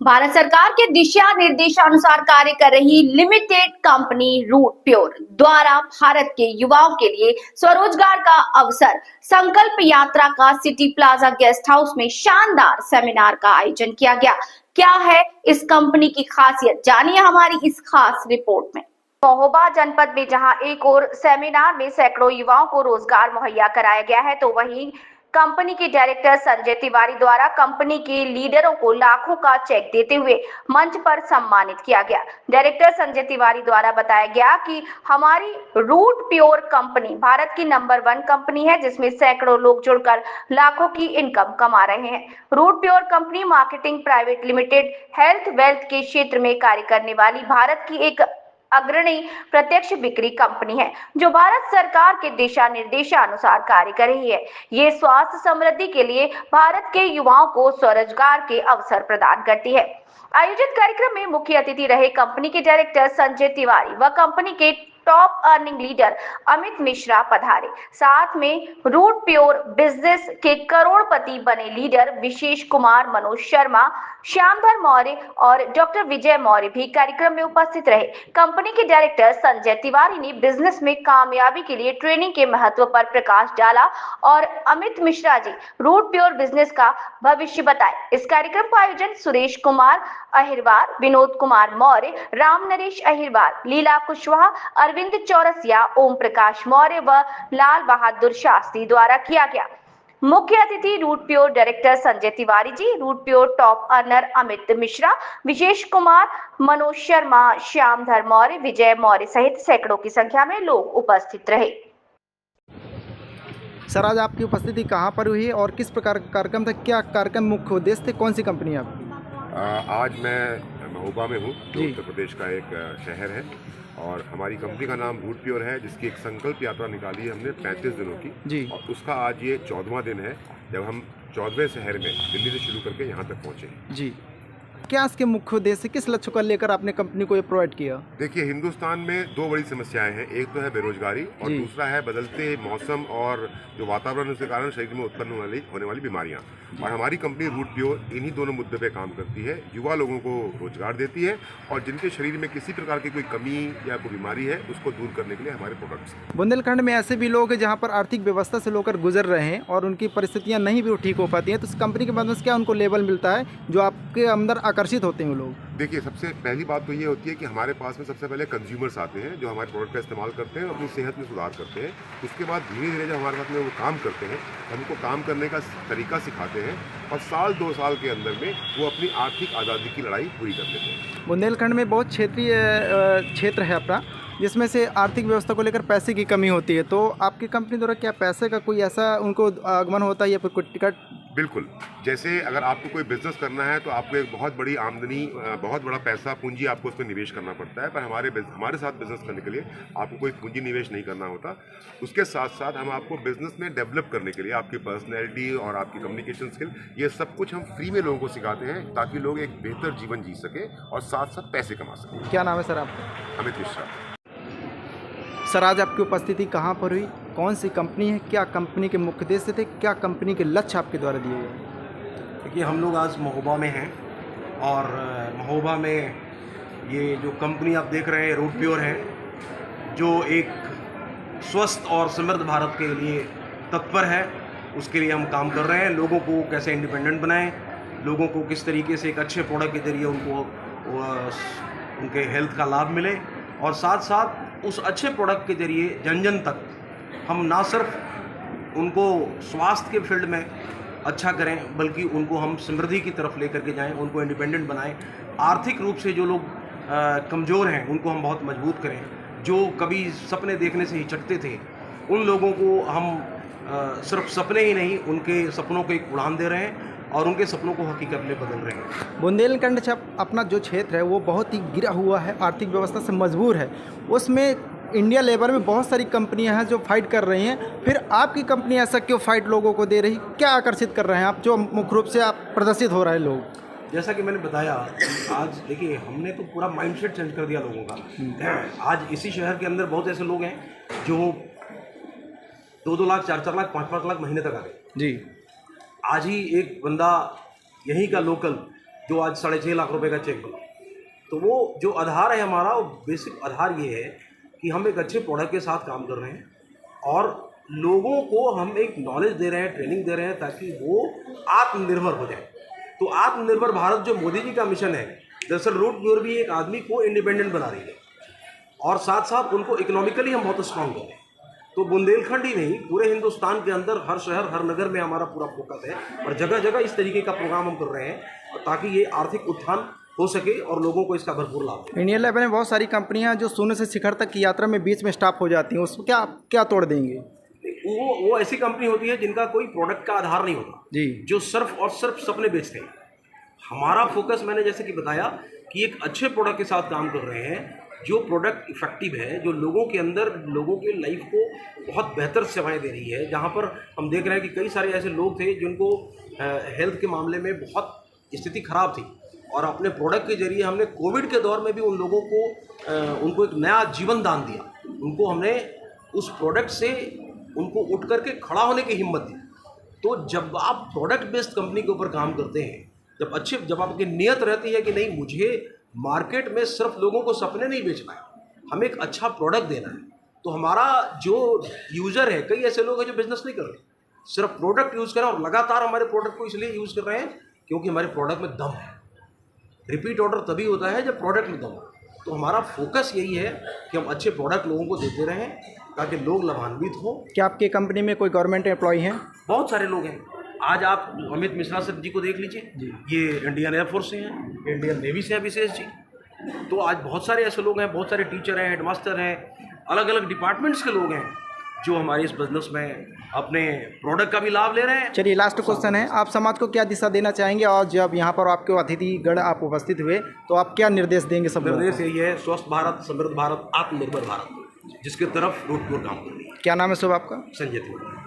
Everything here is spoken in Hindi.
भारत सरकार के दिशा निर्देशानुसार कार्य कर रही लिमिटेड कंपनी रूट प्योर द्वारा भारत के युवाओं के लिए स्वरोजगार का अवसर संकल्प यात्रा का सिटी प्लाजा गेस्ट हाउस में शानदार सेमिनार का आयोजन किया गया। क्या है इस कंपनी की खासियत, जानिए हमारी इस खास रिपोर्ट में। महोबा जनपद में जहां एक और सेमिनार में सैकड़ों युवाओं को रोजगार मुहैया कराया गया है, तो वहीं कंपनी के डायरेक्टर संजय तिवारी द्वारा कंपनी के लीडरों को लाखों का चेक देते हुए मंच पर सम्मानित किया गया। डायरेक्टर संजय तिवारी द्वारा बताया गया कि हमारी रूट प्योर कंपनी भारत की नंबर 1 कंपनी है, जिसमें सैकड़ों लोग जुड़कर लाखों की इनकम कमा रहे हैं। Route pure company marketing private limited health wealth के क्षेत्र में कार्य करने वाली भारत की एक अग्रणी प्रत्यक्ष बिक्री कंपनी है, जो भारत सरकार के दिशा निर्देशानुसार कार्य कर रही है। ये स्वास्थ्य समृद्धि के लिए भारत के युवाओं को स्वरोजगार के अवसर प्रदान करती है। आयोजित कार्यक्रम में मुख्य अतिथि रहे कंपनी के डायरेक्टर संजय तिवारी व कंपनी के top earning leader Amit Mishra पधारे। साथ में रूट प्योर बिजनेस के करोड़पति बने लीडर विशेष कुमार, मनोज शर्मा, श्यामधर मौर्य और डॉक्टर विजय मौर्य भी कार्यक्रम में उपस्थित रहे। कंपनी के डायरेक्टर संजय तिवारी ने बिजनेस में कामयाबी के लिए ट्रेनिंग के महत्व पर प्रकाश डाला और Amit Mishra ji Root pure business का भविष्य बताए। इस कार्यक्रम का आयोजन सुरेश कुमार अहिरवार, विनोद कुमार मौर्य, राम नरेश अहिरवार, लीला कुशवाहा, अरविंद चौरसिया, ओम प्रकाश मौर्य व लाल बहादुर शास्त्री द्वारा किया गया। मुख्य अतिथि Root Pure director Sanjay Tiwari ji, Root Pure top earner Amit Mishra, Vishesh Kumar, Manoj Sharma, Shyamdhar Maurya, Vijay Maurya सहित सैकड़ों की संख्या में लोग उपस्थित रहे। सर, आज आपकी उपस्थिति कहाँ पर हुई है और किस प्रकार का कार्यक्रम था? क्या कार्यक्रम मुख्य उद्देश्य थे? कौन सी कंपनी है आपकी? आज मैं महोबा में हूँ, जो उत्तर प्रदेश का एक शहर है, और हमारी कंपनी का नाम रूट प्योर है, जिसकी एक संकल्प यात्रा निकाली है हमने 35 दिनों की जी। और उसका आज ये 14वां दिन है जब हम 14वें शहर में दिल्ली से शुरू करके यहाँ तक पहुँचे जी। क्या इसके मुख्य उद्देश्य, किस लक्ष्य को लेकर आपने कंपनी को ये प्रोवाइड किया? देखिए, हिंदुस्तान में दो बड़ी समस्याएं हैं। एक तो है बेरोजगारी और दूसरा है बदलते मौसम और जो वातावरण के कारण शरीर में उत्पन्न होने वाली बीमारियां। और हमारी कंपनी रूट प्योर इन्हीं दोनों मुद्दों पे काम करती है। युवा लोगों को रोजगार देती है और जिनके शरीर में किसी प्रकार की कोई कमी या कोई बीमारी है, उसको दूर करने के लिए हमारे प्रोडक्ट्स। बुंदेलखंड में ऐसे भी लोग हैं जहाँ पर आर्थिक व्यवस्था से होकर गुजर रहे हैं और उनकी परिस्थितियाँ नहीं भी ठीक हो पाती हैं, तो इस कंपनी के मदद से क्या उनको लेवल मिलता है जो आपके अंदर आकर्षित होते हैं वो लोग? देखिए, सबसे पहली बात तो ये होती है कि हमारे पास में सबसे पहले कंज्यूमर्स आते हैं जो हमारे प्रोडक्ट का इस्तेमाल करते हैं और अपनी सेहत में सुधार करते हैं। उसके बाद धीरे धीरे जब हमारे साथ में वो काम करते हैं, हमको काम करने का तरीका सिखाते हैं और साल 2 साल के अंदर में वो अपनी आर्थिक आज़ादी की लड़ाई पूरी कर लेते हैं। बुंदेलखंड में बहुत क्षेत्रीय क्षेत्र है अपना, जिसमें से आर्थिक व्यवस्था को लेकर पैसे की कमी होती है, तो आपकी कंपनी द्वारा क्या पैसे का कोई ऐसा उनको आगमन होता है या फिर कोई टिकट? बिल्कुल। जैसे अगर आपको कोई बिजनेस करना है तो आपको एक बहुत बड़ी आमदनी, बहुत बड़ा पैसा पूंजी आपको उसमें निवेश करना पड़ता है, पर हमारे साथ बिजनेस करने के लिए आपको कोई पूंजी निवेश नहीं करना होता। उसके साथ साथ हम आपको बिजनेस में डेवलप करने के लिए आपकी पर्सनैलिटी और आपकी कम्युनिकेशन स्किल, ये सब कुछ हम फ्री में लोगों को सिखाते हैं ताकि लोग एक बेहतर जीवन जी सकें और साथ साथ पैसे कमा सकें। क्या नाम है सर आपका? अमित मिश्रा। सर, आज आपकी उपस्थिति कहाँ पर हुई? कौन सी कंपनी है? क्या कंपनी के मुख्य उद्देश्य थे? क्या कंपनी के लक्ष्य आपके द्वारा दिए गए? देखिए, हम लोग आज महोबा में हैं और महोबा में ये जो कंपनी आप देख रहे हैं रूट प्योर है, जो एक स्वस्थ और समृद्ध भारत के लिए तत्पर है। उसके लिए हम काम कर रहे हैं। लोगों को कैसे इंडिपेंडेंट बनाएं, लोगों को किस तरीके से एक अच्छे प्रोडक्ट के जरिए उनको उनके हेल्थ का लाभ मिले, और साथ साथ उस अच्छे प्रोडक्ट के जरिए जन जन तक हम ना सिर्फ उनको स्वास्थ्य के फील्ड में अच्छा करें, बल्कि उनको हम समृद्धि की तरफ लेकर के जाएं, उनको इंडिपेंडेंट बनाएं। आर्थिक रूप से जो लोग कमज़ोर हैं उनको हम बहुत मजबूत करें। जो कभी सपने देखने से हिचकते थे, उन लोगों को हम सिर्फ सपने ही नहीं, उनके सपनों को एक उड़ान दे रहे हैं और उनके सपनों को हकीकत में बदल रहे हैं। बुंदेलखंड अपना जो क्षेत्र है वो बहुत ही गिरा हुआ है, आर्थिक व्यवस्था से मजबूर है। उसमें इंडिया लेवल में बहुत सारी कंपनियां हैं जो फाइट कर रही हैं, फिर आपकी कंपनी ऐसा क्यों फाइट लोगों को दे रही? क्या आकर्षित कर रहे हैं आप, जो मुख्य रूप से आप प्रदर्शित हो रहे हैं लोग? जैसा कि मैंने बताया, आज देखिए हमने तो पूरा माइंडसेट चेंज कर दिया लोगों का। आज इसी शहर के अंदर बहुत ऐसे लोग हैं जो 2-2 लाख, 4-4 लाख, 5-5 लाख महीने तक आ गए जी। आज ही एक बंदा यहीं का लोकल जो आज 6.5 लाख रुपए का चेक बना। तो वो जो आधार है हमारा, वो बेसिक आधार ये है कि हम एक अच्छे प्रोडक्ट के साथ काम कर रहे हैं और लोगों को हम एक नॉलेज दे रहे हैं, ट्रेनिंग दे रहे हैं ताकि वो आत्मनिर्भर हो जाए। तो आत्मनिर्भर भारत जो मोदी जी का मिशन है, दरअसल रूट प्योर भी एक आदमी को इंडिपेंडेंट बना रही है और साथ साथ उनको इकोनॉमिकली हम बहुत स्ट्रांग कर रहे हैं। तो बुंदेलखंड ही नहीं, पूरे हिंदुस्तान के अंदर हर शहर हर नगर में हमारा पूरा फोकस है और जगह जगह इस तरीके का प्रोग्राम हम कर रहे हैं ताकि ये आर्थिक उत्थान हो सके और लोगों को इसका भरपूर लाभ हो। इंडियन लेबर में बहुत सारी कंपनियां जो शून्य से शिखर तक की यात्रा में बीच में स्टॉप हो जाती हैं, उसको क्या तोड़ देंगे? वो ऐसी कंपनी होती है जिनका कोई प्रोडक्ट का आधार नहीं होता जी, जो सिर्फ और सिर्फ सपने बेचते हैं। हमारा फोकस मैंने जैसे कि बताया कि एक अच्छे प्रोडक्ट के साथ काम कर रहे हैं, जो प्रोडक्ट इफेक्टिव है, जो लोगों के अंदर लोगों के लाइफ को बहुत बेहतर सेवाएं दे रही है। जहां पर हम देख रहे हैं कि कई सारे ऐसे लोग थे जिनको हेल्थ के मामले में बहुत स्थिति खराब थी और अपने प्रोडक्ट के जरिए हमने कोविड के दौर में भी उन लोगों को उनको एक नया जीवन दान दिया। उनको हमने उस प्रोडक्ट से उनको उठ करके खड़ा होने की हिम्मत दी। तो जब आप प्रोडक्ट बेस्ड कंपनी के ऊपर काम करते हैं, जब आपकी नियत रहती है कि नहीं, मुझे मार्केट में सिर्फ लोगों को सपने नहीं बेचना है, हमें एक अच्छा प्रोडक्ट देना है, तो हमारा जो यूज़र है, कई ऐसे लोग हैं जो बिजनेस नहीं कर रहे, सिर्फ प्रोडक्ट यूज़ कर रहे हैं और लगातार हमारे प्रोडक्ट को इसलिए यूज़ कर रहे हैं क्योंकि हमारे प्रोडक्ट में दम है। रिपीट ऑर्डर तभी होता है जब प्रोडक्ट में दम हो। तो हमारा फोकस यही है कि हम अच्छे प्रोडक्ट लोगों को देते रहें ताकि लोग लाभान्वित हों। क्या आपकी कंपनी में कोई गवर्नमेंट एम्प्लॉय हैं? बहुत सारे लोग हैं। आज आप अमित मिश्रा सर जी को देख लीजिए, ये इंडियन एयरफोर्स से हैं, इंडियन नेवी से हैं विशेष जी। तो आज बहुत सारे ऐसे लोग हैं, बहुत सारे टीचर हैं, हेडमास्टर हैं, अलग अलग डिपार्टमेंट्स के लोग हैं जो हमारे इस बिजनेस में अपने प्रोडक्ट का भी लाभ ले रहे हैं। चलिए, लास्ट क्वेश्चन है, आप समाज को क्या दिशा देना चाहेंगे और जब यहाँ पर आपके अतिथिगण आप उपस्थित हुए तो आप क्या निर्देश देंगे? सब निर्देश यही है, स्वस्थ भारत, समृद्ध भारत, आत्मनिर्भर भारत, जिसके तरफ रूट प्योर काम कर रही है। क्या नाम है शुभ आपका? संजय तिवारी।